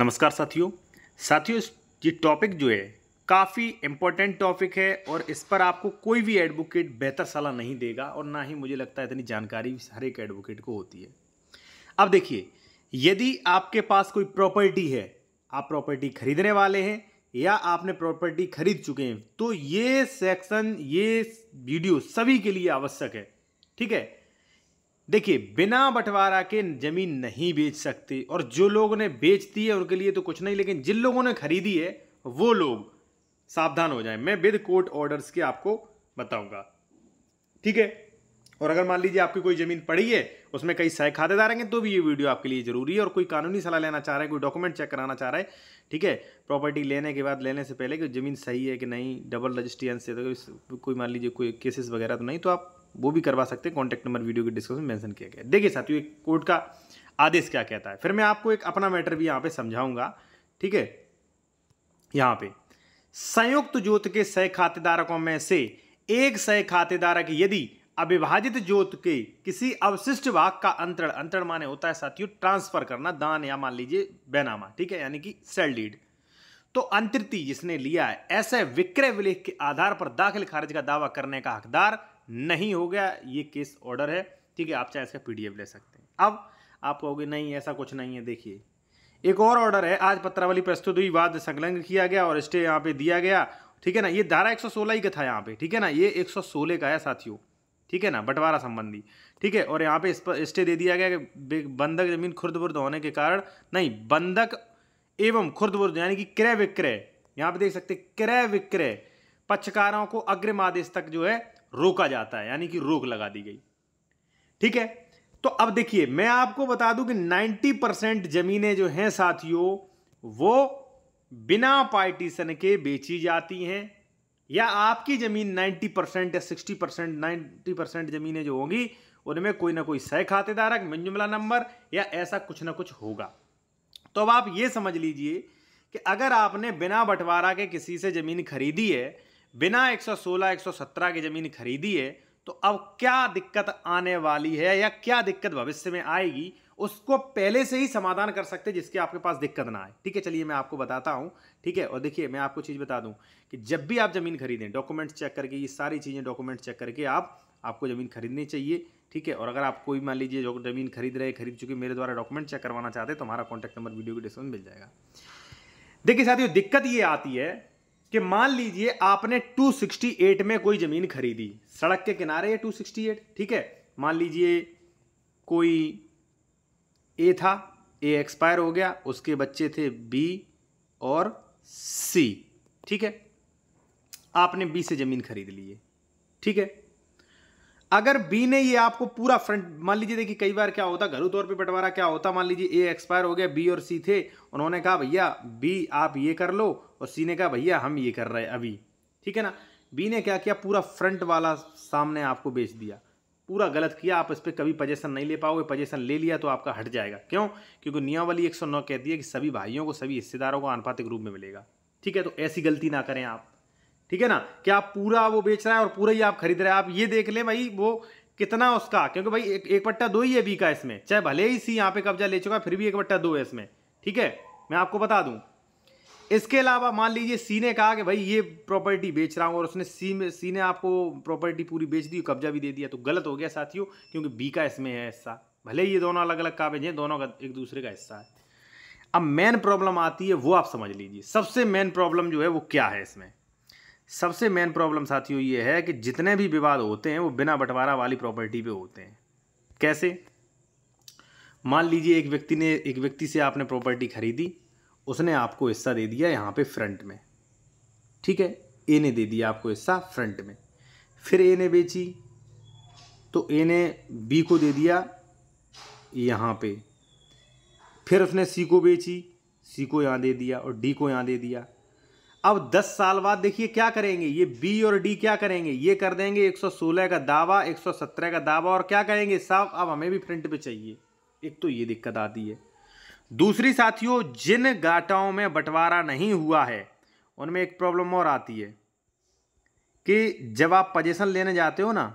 नमस्कार साथियों ये टॉपिक जो है काफ़ी इम्पोर्टेंट टॉपिक है और इस पर आपको कोई भी एडवोकेट बेहतर सलाह नहीं देगा और ना ही मुझे लगता है इतनी जानकारी हर एक एडवोकेट को होती है। अब देखिए, यदि आपके पास कोई प्रॉपर्टी है, आप प्रॉपर्टी खरीदने वाले हैं या आपने प्रॉपर्टी खरीद चुके हैं, तो ये सेक्शन, ये वीडियो सभी के लिए आवश्यक है। ठीक है, देखिए, बिना बंटवारा के जमीन नहीं बेच सकते और जो लोगों ने बेच दी है उनके लिए तो कुछ नहीं, लेकिन जिन लोगों ने खरीदी है वो लोग सावधान हो जाएं। मैं विद कोर्ट ऑर्डर्स के आपको बताऊंगा। ठीक है, और अगर मान लीजिए आपकी कोई जमीन पड़ी है, उसमें कई सह खातेदार हैं, तो भी ये वीडियो आपके लिए जरूरी है। और कोई कानूनी सलाह लेना चाह रहा है, कोई डॉक्यूमेंट चेक कराना चाह रहा है, ठीक है, प्रॉपर्टी लेने के बाद, लेने से पहले कि जमीन सही है कि नहीं, डबल रजिस्ट्रेशन से तो कोई मान लीजिए कोई केसेस वगैरह तो नहीं, तो आप वो भी करवा सकते हैं। कॉन्टैक्ट नंबर वीडियो के डिस्क्रिप्शन में मेंशन किया गया है। देखिए साथियों, एक कोर्ट का आदेश क्या कहता है, फिर मैं आपको एक अपना मैटर भी यहाँ पे समझाऊंगा। ठीक है, यहाँ पे संयुक्त जोत के सह खातेदारकों में से एक सह खातेदारक यदि अविभाजित जोत के किसी अवशिष्ट भाग का अंतरण माने होता है साथियों ट्रांसफर करना, दान या मान लीजिए बैनामा, ठीक है, यानी कि सेल डीड, तो अंतर्ती जिसने लिया है ऐसे विक्रय विलेख के आधार पर दाखिल खारिज का दावा करने का हकदार नहीं हो गया। ये केस ऑर्डर है। ठीक है, आप चाहे इसका पीडीएफ ले सकते हैं। अब आप कहोगे नहीं ऐसा कुछ नहीं है। देखिए, एक और ऑर्डर है, आज पत्रावली प्रस्तुत हुई, वाद संलग्न किया गया और स्टे यहाँ पे दिया गया। ठीक है ना, ये धारा 116 ही का था यहाँ पे। ठीक है ना, ये 116 का है साथियों। ठीक है ना, बंटवारा संबंधी। ठीक है, और यहाँ पे इस पर स्टे दे दिया गया कि बंधक जमीन खुर्द-बुर्द होने के कारण नहीं, बंधक एवं खुर्द-बुर्द यानी कि क्रय विक्रय, यहाँ पे देख सकते क्रय विक्रय पक्षकारों को अग्रिम आदेश तक जो है रोका जाता है, यानी कि रोक लगा दी गई। ठीक है, तो अब देखिए, मैं आपको बता दूं कि 90% जमीनें जो हैं साथियों वो बिना पार्टीशन के बेची जाती हैं, या आपकी जमीन 90% या 60%, 90% जमीनें जो होंगी उनमें कोई ना कोई सह खातेदारक, मिंजुमला नंबर या ऐसा कुछ ना कुछ होगा। तो अब आप ये समझ लीजिए कि अगर आपने बिना बंटवारा के किसी से जमीन खरीदी है, बिना 116, 117 की जमीन खरीदी है, तो अब क्या दिक्कत आने वाली है या क्या दिक्कत भविष्य में आएगी, उसको पहले से ही समाधान कर सकते, जिसके आपके पास दिक्कत ना आए। ठीक है, चलिए मैं आपको बताता हूं। ठीक है, और देखिए, मैं आपको चीज बता दूं कि जब भी आप जमीन खरीदें, डॉक्यूमेंट चेक करके, ये सारी चीजें डॉक्यूमेंट चेक करके आपको जमीन खरीदनी चाहिए। ठीक है, और अगर आप कोई मान लीजिए जो जमीन खरीद चुके, मेरे द्वारा डॉक्यूमेंट चेक करवाना चाहते हैं, तो हमारा कॉन्टैक्ट नंबर वीडियो के डिस्क्रिप्शन में मिल जाएगा। देखिए साथियों, दिक्कत ये आती है कि मान लीजिए आपने 268 में कोई जमीन खरीदी, सड़क के किनारे है 268। ठीक है, मान लीजिए कोई ए था, ए एक्सपायर हो गया, उसके बच्चे थे बी और सी। ठीक है, आपने बी से जमीन खरीद ली है। ठीक है, अगर बी ने ये आपको पूरा फ्रंट, मान लीजिए, देखिए कई बार क्या होता, घरेलू तौर पे बंटवारा क्या होता, मान लीजिए ए एक्सपायर हो गया, बी और सी थे, उन्होंने कहा भैया बी आप ये कर लो, और सी ने कहा भैया हम ये कर रहे हैं अभी। ठीक है ना, बी ने क्या किया, पूरा फ्रंट वाला सामने आपको बेच दिया, पूरा गलत किया। आप इस पर कभी पोजेसन नहीं ले पाओगे, पोजेसन ले लिया तो आपका हट जाएगा। क्यों? क्योंकि नियमावली 109 कहती है कि सभी भाइयों को, सभी हिस्सेदारों को आनुपातिक रूप में मिलेगा। ठीक है, तो ऐसी गलती ना करें आप। ठीक है ना, कि आप पूरा वो बेच रहा है और पूरा ही आप खरीद रहे हैं। आप ये देख लें भाई वो कितना उसका, क्योंकि भाई एक बट्टा 2 ही है बी का इसमें, चाहे भले ही सी यहाँ पे कब्जा ले चुका, फिर भी 1/2 है इसमें। ठीक है, मैं आपको बता दूं। इसके अलावा मान लीजिए सी ने कहा कि भाई ये प्रॉपर्टी बेच रहा हूं, और उसने सी ने आपको प्रॉपर्टी पूरी बेच दी, कब्जा भी दे दिया, तो गलत हो गया साथियों, क्योंकि बी का इसमें है हिस्सा, भले ही ये दोनों अलग अलग कागज हैं, दोनों का एक दूसरे का हिस्सा है। अब मेन प्रॉब्लम आती है, वो आप समझ लीजिए। सबसे मेन प्रॉब्लम जो है वो क्या है इसमें, सबसे मेन प्रॉब्लम साथियों ये है कि जितने भी विवाद होते हैं वो बिना बंटवारा वाली प्रॉपर्टी पे होते हैं। कैसे? मान लीजिए एक व्यक्ति से आपने प्रॉपर्टी खरीदी, उसने आपको हिस्सा दे दिया यहाँ पे फ्रंट में। ठीक है, ए ने दे दिया आपको हिस्सा फ्रंट में, फिर ए ने बेची तो ए ने बी को दे दिया यहाँ पे, फिर उसने सी को बेची, सी को यहाँ दे दिया और डी को यहाँ दे दिया। अब 10 साल बाद देखिए क्या करेंगे, ये बी और डी क्या करेंगे, ये कर देंगे 116 का दावा, 117 का दावा, और क्या कहेंगे साहब अब हमें भी फ्रंट पे चाहिए। एक तो ये दिक्कत आती है। दूसरी साथियों, जिन गांठों में बंटवारा नहीं हुआ है उनमें एक प्रॉब्लम और आती है कि जब आप पोजीशन लेने जाते हो ना,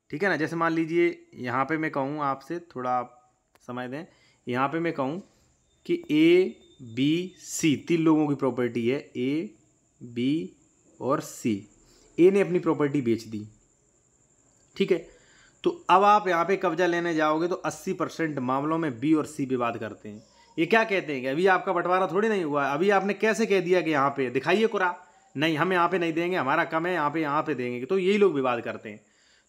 ठीक है ना, जैसे मान लीजिए यहाँ पे मैं कहूँ आपसे, थोड़ा आप समय दें, यहाँ पे मैं कहूँ कि ए बी सी, 3 लोगों की प्रॉपर्टी है, ए बी और सी। ए ने अपनी प्रॉपर्टी बेच दी, ठीक है। तो अब आप यहाँ पे कब्जा लेने जाओगे तो 80% मामलों में बी और सी विवाद करते हैं। ये क्या कहते हैं कि अभी आपका बंटवारा थोड़ी नहीं हुआ है, अभी आपने कैसे कह दिया कि यहाँ पे दिखाइए कुरा, नहीं हम यहाँ पे नहीं देंगे, हमारा कम है, यहाँ पे देंगे, तो यही लोग विवाद करते हैं।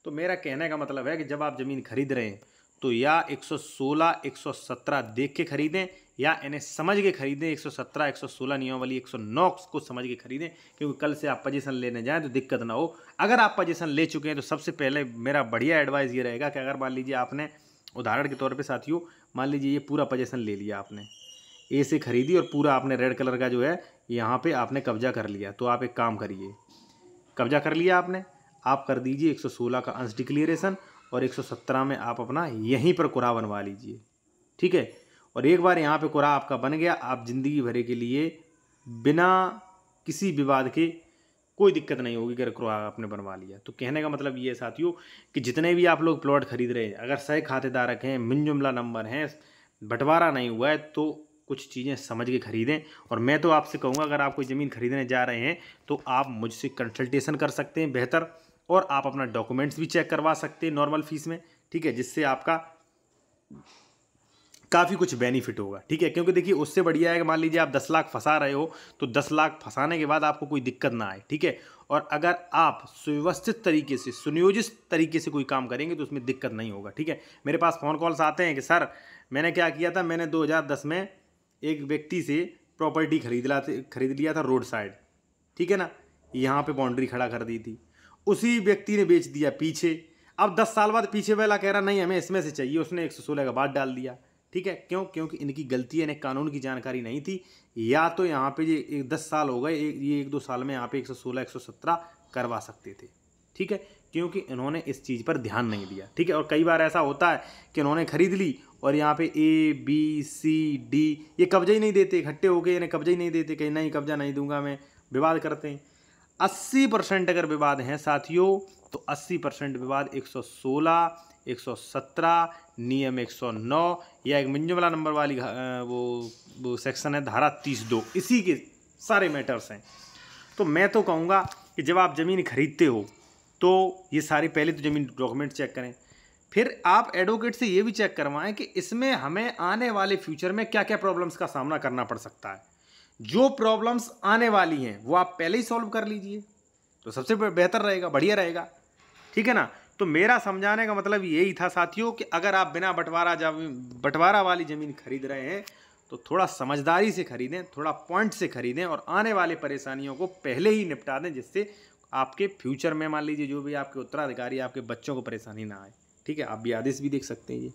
तो मेरा कहने का मतलब है कि जब आप ज़मीन खरीद रहे हैं तो या 116 117 देख के खरीदें या इन्हें समझ के खरीदें। 117 116 नियमावली 109 को समझ के खरीदें, क्योंकि कल से आप पोजीशन लेने जाएं तो दिक्कत ना हो। अगर आप पोजीशन ले चुके हैं तो सबसे पहले मेरा बढ़िया एडवाइस ये रहेगा कि अगर मान लीजिए आपने, उदाहरण के तौर पे साथियों, मान लीजिए ये पूरा पोजीशन ले लिया आपने, ए से खरीदी और पूरा आपने रेड कलर का जो है यहाँ पे आपने कब्जा कर लिया, तो आप एक काम करिए, कब्जा कर लिया आपने, आप कर दीजिए 116 का अंश डिक्लेरेशन और 117 में आप अपना यहीं पर कुरा बनवा लीजिए, ठीक है। और एक बार यहाँ पे कुरा आपका बन गया, आप ज़िंदगी भर के लिए बिना किसी विवाद के, कोई दिक्कत नहीं होगी अगर कुरा आपने बनवा लिया। तो कहने का मतलब ये है साथियों कि जितने भी आप लोग प्लॉट खरीद रहे हैं, अगर सही खातेदारक हैं, मिन जुमला नंबर हैं, बंटवारा नहीं हुआ है, तो कुछ चीज़ें समझ के खरीदें। और मैं तो आपसे कहूँगा अगर आप कोई ज़मीन खरीदने जा रहे हैं तो आप मुझसे कंसल्टेशन कर सकते हैं बेहतर, और आप अपना डॉक्यूमेंट्स भी चेक करवा सकते हैं नॉर्मल फीस में, ठीक है, जिससे आपका काफ़ी कुछ बेनिफिट होगा, ठीक है। क्योंकि देखिए उससे बढ़िया है कि मान लीजिए आप 10 लाख फंसा रहे हो तो 10 लाख फंसाने के बाद आपको कोई दिक्कत ना आए, ठीक है। और अगर आप सुव्यवस्थित तरीके से, सुनियोजित तरीके से कोई काम करेंगे तो उसमें दिक्कत नहीं होगा, ठीक है। मेरे पास फ़ोन कॉल्स आते हैं कि सर मैंने क्या किया था, मैंने 2010 में एक व्यक्ति से प्रॉपर्टी खरीद लिया था रोड साइड, ठीक है ना, यहाँ पे बाउंड्री खड़ा कर दी थी, उसी व्यक्ति ने बेच दिया पीछे। अब 10 साल बाद पीछे वाला कह रहा नहीं हमें इसमें से चाहिए, उसने 116 का बाद डाल दिया, ठीक है। क्यों? क्योंकि इनकी गलती है, इन्हें कानून की जानकारी नहीं थी, या तो यहाँ पे ये 10 साल हो गए, ये 1-2 साल में यहाँ पे 116 117 करवा सकते थे, ठीक है, क्योंकि इन्होंने इस चीज़ पर ध्यान नहीं दिया, ठीक है। और कई बार ऐसा होता है कि इन्होंने खरीद ली और यहाँ पे ए बी सी डी ये कब्जा ही नहीं देते, इकट्ठे होके इन्हें कब्जा ही नहीं देते, कहीं नहीं कब्जा नहीं दूंगा मैं, विवाद करते हैं। 80% अगर विवाद हैं साथियों तो 80% विवाद 116 117 नियम 109 या एक मिंजुमला नंबर वाली वो सेक्शन है धारा 30(2), इसी के सारे मैटर्स हैं। तो मैं तो कहूँगा कि जब आप ज़मीन खरीदते हो तो ये सारी पहले तो ज़मीन डॉक्यूमेंट चेक करें, फिर आप एडवोकेट से ये भी चेक करवाएं कि इसमें हमें आने वाले फ्यूचर में क्या क्या प्रॉब्लम्स का सामना करना पड़ सकता है। जो प्रॉब्लम्स आने वाली हैं वो आप पहले ही सॉल्व कर लीजिए तो सबसे बेहतर रहेगा, बढ़िया रहेगा, ठीक है ना। तो मेरा समझाने का मतलब यही था साथियों कि अगर आप बिना बंटवारा वाली ज़मीन खरीद रहे हैं तो थोड़ा समझदारी से खरीदें, थोड़ा पॉइंट से खरीदें और आने वाले परेशानियों को पहले ही निपटा दें, जिससे आपके फ्यूचर में मान लीजिए जो भी आपके उत्तराधिकारी, आपके बच्चों को परेशानी ना आए, ठीक है। आप भी आदेश भी देख सकते हैं ये।